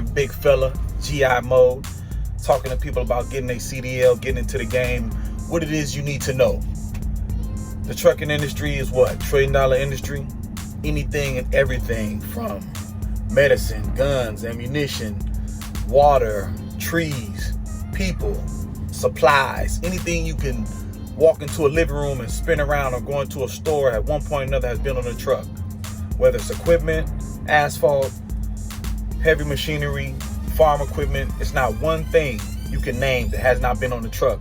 man, big fella, GI mode, talking to people about getting a CDL, getting into the game, what it is you need to know. The trucking industry is what? $1 trillion industry. Anything and everything from medicine, guns, ammunition, water, trees, people, supplies, anything you can walk into a living room and spin around or go into a store at one point or another has been on a truck. Whether it's equipment, asphalt, heavy machinery, farm equipment, it's not one thing you can name that has not been on the truck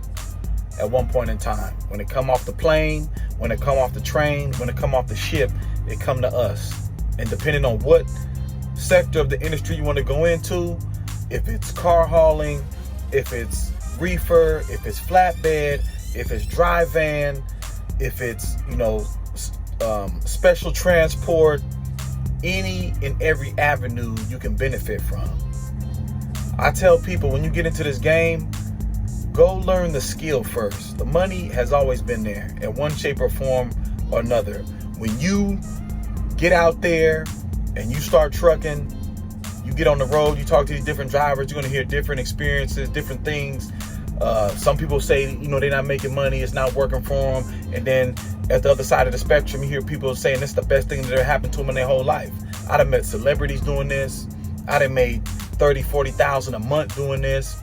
at one point in time. When it come off the plane, when it come off the train, when it come off the ship, it come to us. And depending on what sector of the industry you want to go into, if it's car hauling, if it's reefer, if it's flatbed, if it's dry van, if it's, special transport, any and every avenue you can benefit from. I tell people, when you get into this game, go learn the skill first. The money has always been there in one shape or form or another. When you get out there and you start trucking, you get on the road, you talk to these different drivers, you're going to hear different experiences, different things. Some people say, they're not making money, it's not working for them. And then at the other side of the spectrum, you hear people saying it's the best thing that ever happened to them in their whole life. I done met celebrities doing this. I done made $30,000, $40,000 a month doing this.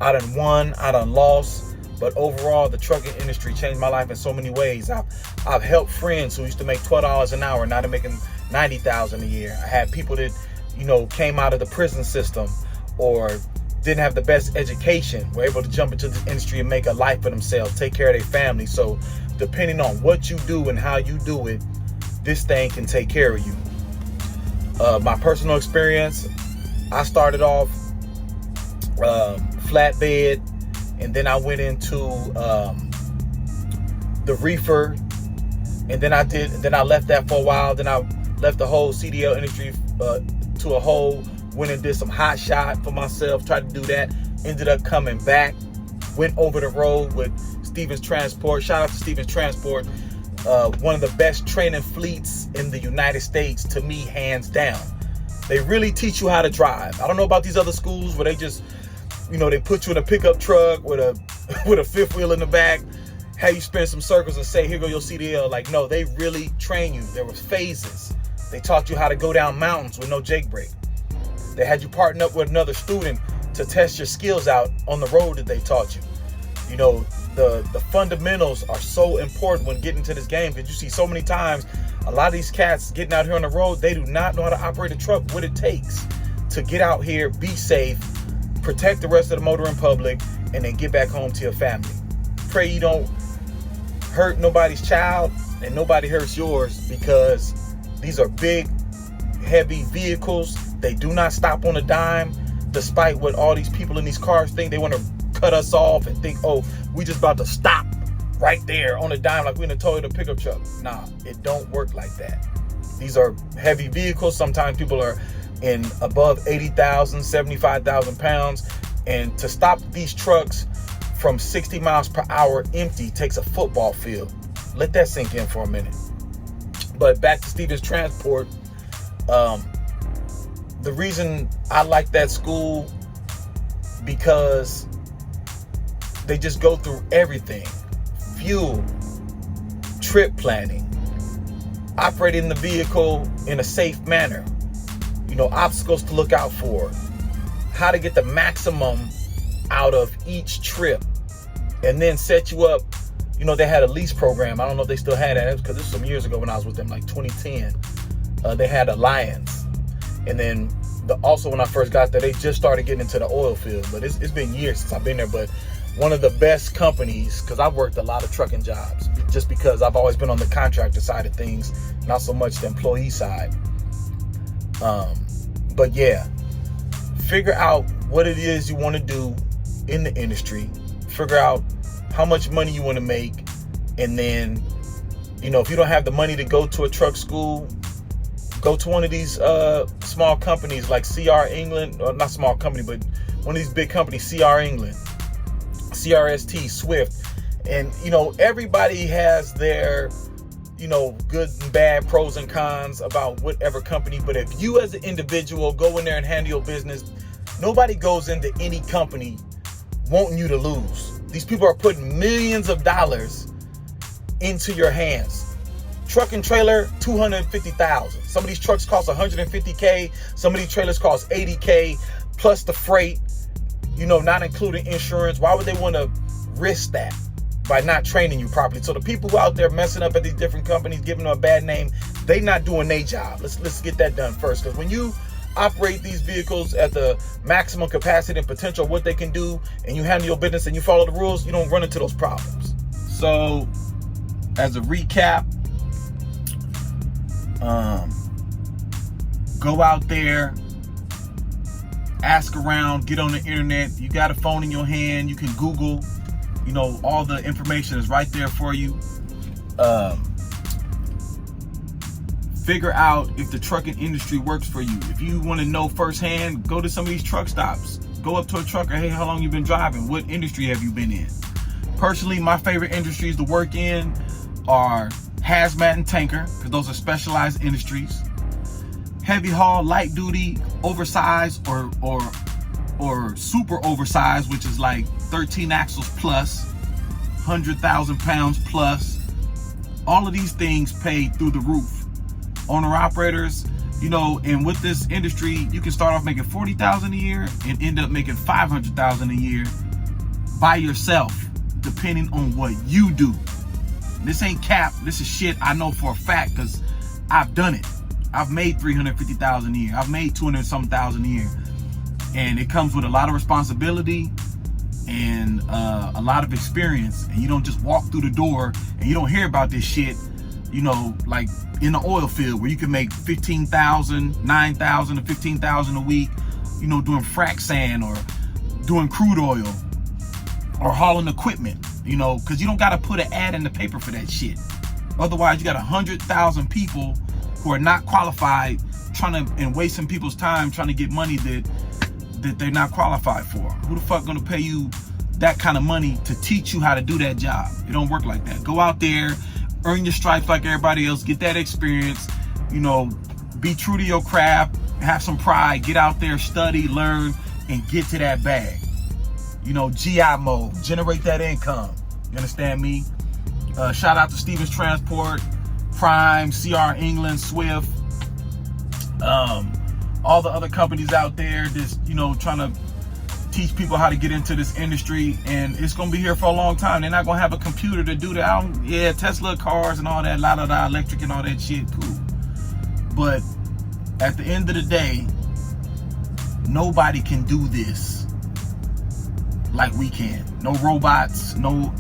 I done won, I done lost. But overall, the trucking industry changed my life in so many ways. I've helped friends who used to make $12 an hour, now they're making $90,000 a year. I had people that, came out of the prison system or didn't have the best education, were able to jump into the industry and make a life for themselves, take care of their family. So depending on what you do and how you do it, this thing can take care of you. My personal experience, I started off flatbed, and then I went into the reefer, and then I left that for a while. Then I left the whole CDL industry to a whole, went and did some hot shot for myself, tried to do that, ended up coming back, went over the road with Stevens Transport. Shout out to Stevens Transport, one of the best training fleets in the United States, to me, hands down. They really teach you how to drive. I don't know about these other schools where they just, they put you in a pickup truck with a fifth wheel in the back, have you spin some circles and say, here go your CDL. Like, no, they really train you. There were phases. They taught you how to go down mountains with no jake brake. They had you partner up with another student to test your skills out on the road that they taught you. The fundamentals are so important when getting into this game, because you see so many times a lot of these cats getting out here on the road, they do not know how to operate a truck, what it takes to get out here, be safe, protect the rest of the motoring public, and then get back home to your family. Pray you don't hurt nobody's child and nobody hurts yours, because these are big, heavy vehicles. They do not stop on a dime, despite what all these people in these cars think. They want to cut us off and think, oh, we just about to stop right there on a dime like we're in a Toyota pickup truck. Nah, it don't work like that. These are heavy vehicles. Sometimes people are in above 80,000, 75,000 pounds. And to stop these trucks from 60 miles per hour empty takes a football field. Let that sink in for a minute. But back to Stevens Transport. The reason I like that school, because they just go through everything. Fuel, trip planning, operating the vehicle in a safe manner, obstacles to look out for, how to get the maximum out of each trip, and then set you up. They had a lease program. I don't know if they still had that, because this was some years ago when I was with them, like 2010. They had Alliance. And then also when I first got there, they just started getting into the oil field. But it's been years since I've been there. But one of the best companies, because I've worked a lot of trucking jobs, just because I've always been on the contractor side of things, not so much the employee side. But yeah, figure out what it is you want to do in the industry. Figure out how much money you want to make. And then, if you don't have the money to go to a truck school, go to one of these small companies like CR England, or not small company, but one of these big companies, CR England, CRST, Swift. And, everybody has their good and bad, pros and cons about whatever company. But if you as an individual go in there and handle your business, nobody goes into any company wanting you to lose. These people are putting millions of dollars into your hands. Truck and trailer, $250,000. Some of these trucks cost $150K. Some of these trailers cost $80K plus the freight, not including insurance. Why would they want to risk that by not training you properly? So the people who out there messing up at these different companies, giving them a bad name, they not doing their job. Let's get that done first. Because when you operate these vehicles at the maximum capacity and potential of what they can do, and you handle your business and you follow the rules, you don't run into those problems. So as a recap, go out there, ask around, get on the internet. You got a phone in your hand, you can Google, all the information is right there for you. Figure out if the trucking industry works for you. If you want to know firsthand, go to some of these truck stops. Go up to a trucker, hey, how long you been driving? What industry have you been in? Personally, my favorite industries to work in are hazmat and tanker, because those are specialized industries. Heavy haul, light duty, oversized or super oversized, which is like 13 axles plus, 100,000 pounds plus. All of these things pay through the roof. Owner operators, and with this industry, you can start off making $40,000 a year and end up making $500,000 a year by yourself, depending on what you do. This ain't cap. This is shit I know for a fact because I've done it. I've made $350,000 a year. I've made $200,000 a year, and it comes with a lot of responsibility and a lot of experience. And you don't just walk through the door and you don't hear about this shit. Like in the oil field where you can make $15,000, $9,000 to $15,000 a week, doing frac sand or doing crude oil or hauling equipment, because you don't got to put an ad in the paper for that shit. Otherwise, you got 100,000 people who are not qualified and wasting people's time trying to get money that they're not qualified for. Who the fuck gonna pay you that kind of money to teach you how to do that job? It don't work like that. Go out there, earn your stripes like everybody else, get that experience, be true to your craft, have some pride, get out there, study, learn, and get to that bag. GI mode, generate that income. You understand me? Shout out to Stevens Transport, Prime, CR England, Swift, all the other companies out there just, trying to teach people how to get into this industry, and it's gonna be here for a long time. They're not gonna have a computer to do that. Tesla cars and all that, electric and all that shit, cool. But at the end of the day, nobody can do this like we can. No robots, no,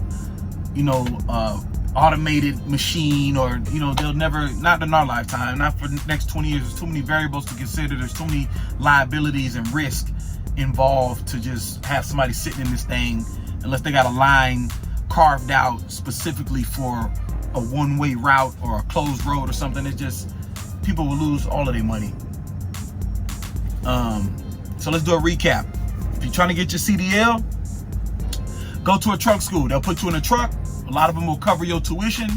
automated machine, or, they'll never, not in our lifetime, not for the next 20 years. There's too many variables to consider. There's too many liabilities and risk involved to just have somebody sitting in this thing, unless they got a line carved out specifically for a one-way route or a closed road or something. It's just, people will lose all of their money. So let's do a recap. If you're trying to get your CDL, go to a truck school. They'll put you in a truck. A lot of them will cover your tuition,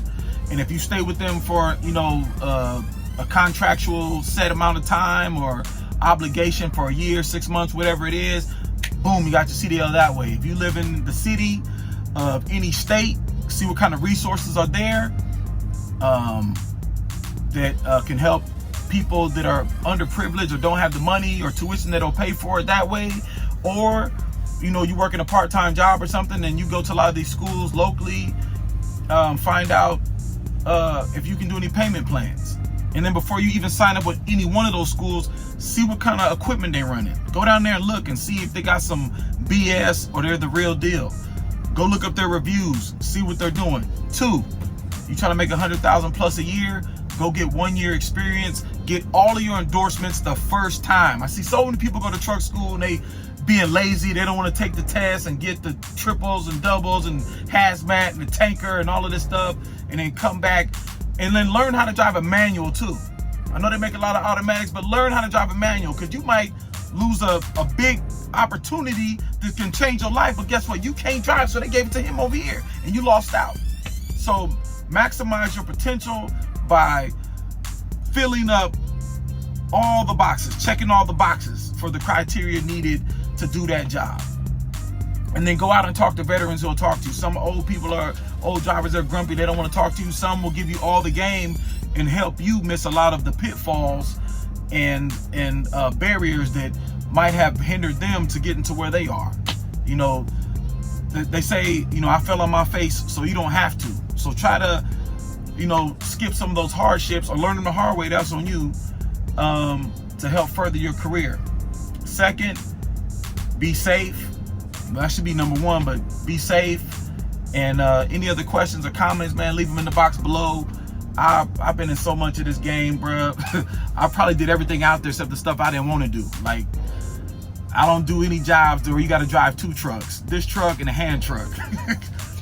and if you stay with them for a contractual set amount of time or obligation for a year, 6 months, whatever it is, boom, you got your CDL that way. If you live in the city of any state, see what kind of resources are there that can help people that are underprivileged or don't have the money or tuition that'll pay for it that way. Or you work in a part-time job or something, and you go to a lot of these schools locally, find out if you can do any payment plans. And then before you even sign up with any one of those schools, see what kind of equipment they're running. Go down there and look and see if they got some BS or they're the real deal. Go look up their reviews, see what they're doing. 2, you trying to make 100,000 plus a year, go get 1 year experience, get all of your endorsements the first time. I see so many people go to truck school and they being lazy, they don't want to take the test and get the triples and doubles and hazmat and the tanker and all of this stuff, and then come back and then learn how to drive a manual too. I know they make a lot of automatics, but learn how to drive a manual, because you might lose a big opportunity that can change your life. But guess what? You can't drive, so they gave it to him over here and you lost out. So Maximize your potential by filling up all the boxes, checking all the boxes for the criteria needed to do that job. And then go out and talk to veterans who'll talk to you. Some old drivers are grumpy, they don't want to talk to you. Some will give you all the game and help you miss a lot of the pitfalls and barriers that might have hindered them to getting to where they are. You know, they say, you know, I fell on my face, so you don't have to. So try to, you know, skip some of those hardships or learn them the hard way. That's on you, to help further your career. Second, be safe. That should be number one, but be safe. And any other questions or comments, man, leave them in the box below. I've been in so much of this game, bro. I probably did everything out there except the stuff I didn't want to do. Like, I don't do any jobs where you got to drive 2 trucks. This truck and a hand truck.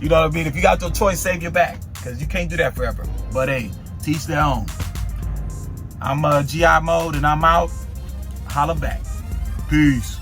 You know what I mean? If you got your choice, save your back, because you can't do that forever. But hey, teach their own. I'm GI Mode, and I'm out. Holla back. Peace.